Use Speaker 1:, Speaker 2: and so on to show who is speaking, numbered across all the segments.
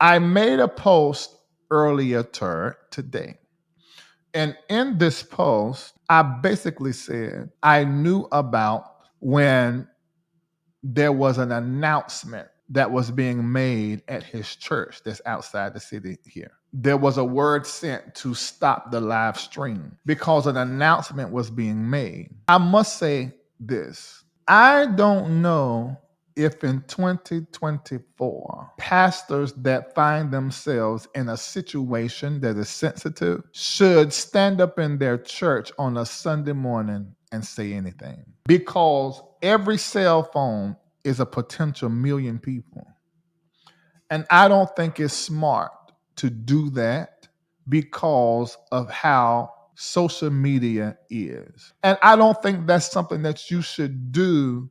Speaker 1: I made a post earlier today. And in this post, I basically said I knew about when there was an announcement that was being made at his church that's outside the city here. There was a word sent to stop the live stream because an announcement was being made. I must say this. I don't know if in 2024, pastors that find themselves in a situation that is sensitive should stand up in their church on a Sunday morning and say anything. Because every cell phone is a potential million people. And I don't think it's smart to do that because of how social media is. And I don't think that's something that you should do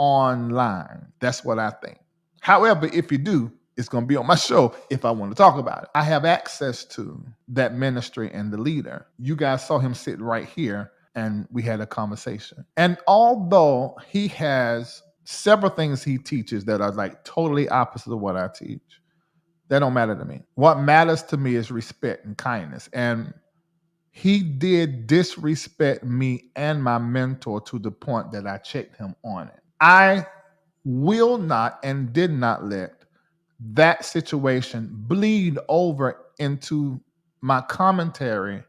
Speaker 1: online. That's what I think. However, if you do, it's going to be on my show if I want to talk about it. I have access to that ministry and the leader. You guys saw him sit right here and we had a conversation. And although he has several things he teaches that are like totally opposite of what I teach, that don't matter to me. What matters to me is respect and kindness. And he did disrespect me and my mentor to the point that I checked him on it. I will not and did not let that situation bleed over into my commentary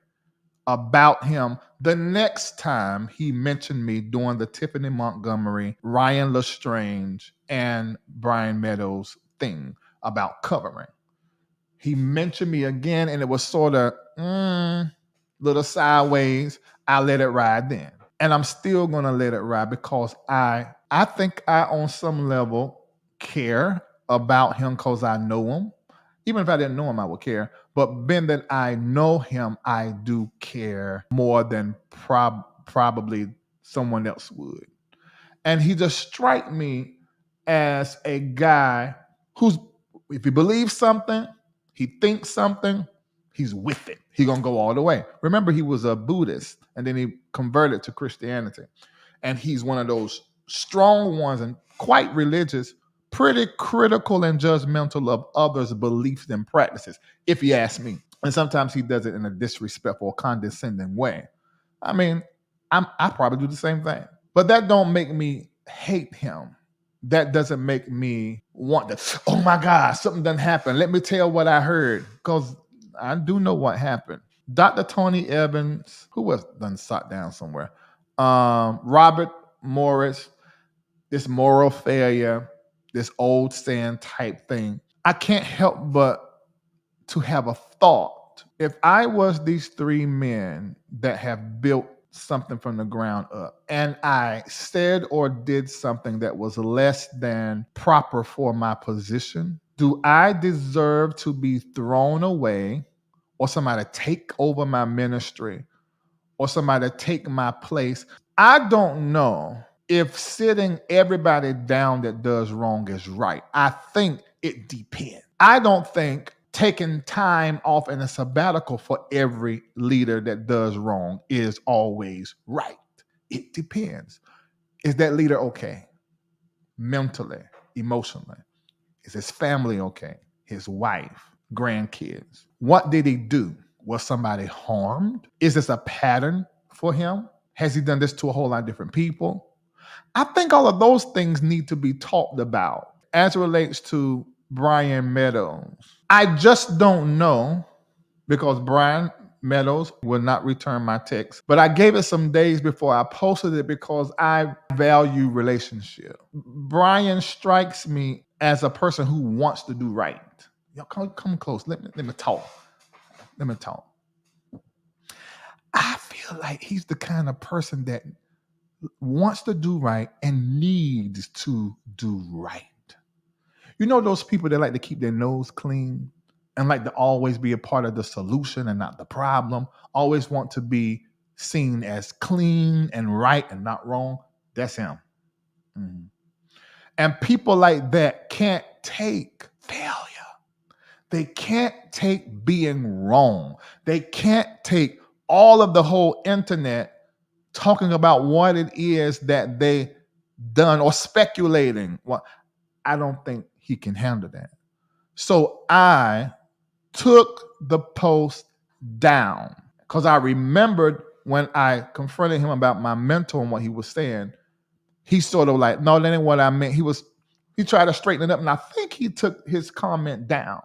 Speaker 1: about him the next time he mentioned me during the Tiffany Montgomery, Ryan Lestrange, and Bryan Meadows thing about covering. He mentioned me again, and it was sort of little sideways. I let it ride then. And I'm still going to let it ride because I think I, on some level, care about him because I know him. Even if I didn't know him, I would care. But being that I know him, I do care more than probably someone else would. And he just struck me as a guy who's, if he believes something, he thinks something, he's with it. He's going to go all the way. Remember, he was a Buddhist, and then he converted to Christianity. And he's one of those strong ones and quite religious, pretty critical and judgmental of others' beliefs and practices, if you ask me. And sometimes he does it in a disrespectful, condescending way. I mean, I probably do the same thing. But that don't make me hate him. That doesn't make me want to, oh my God, something done happened. Let me tell what I heard. Because I do know what happened. Dr. Tony Evans, who was done sat down somewhere, Robert Morris, this moral failure, this old saying type thing. I can't help but to have a thought. If I was these three men that have built something from the ground up and I said or did something that was less than proper for my position, do I deserve to be thrown away or somebody take over my ministry or somebody take my place? I don't know if sitting everybody down that does wrong is right. I think it depends. I don't think taking time off in a sabbatical for every leader that does wrong is always right. It depends. Is that leader okay? Mentally, emotionally? Is his family okay? His wife, grandkids? What did he do? Was somebody harmed? Is this a pattern for him? Has he done this to a whole lot of different people? I think all of those things need to be talked about as it relates to Bryan Meadows. I just don't know because Bryan Meadows will not return my text. But I gave it some days before I posted it because I value relationship. Bryan strikes me as a person who wants to do right. Y'all come close. Let me talk. Let me talk. I feel like he's the kind of person that wants to do right and needs to do right. You know those people that like to keep their nose clean and like to always be a part of the solution and not the problem, always want to be seen as clean and right and not wrong? That's him. Mm. And people like that can't take failure. They can't take being wrong. They can't take all of the whole internet talking about what it is that they done or speculating. Well, I don't think he can handle that. So I took the post down because I remembered when I confronted him about my mentor and what he was saying, he sort of like, no, that ain't what I meant. He tried to straighten it up, and I think he took his comment down.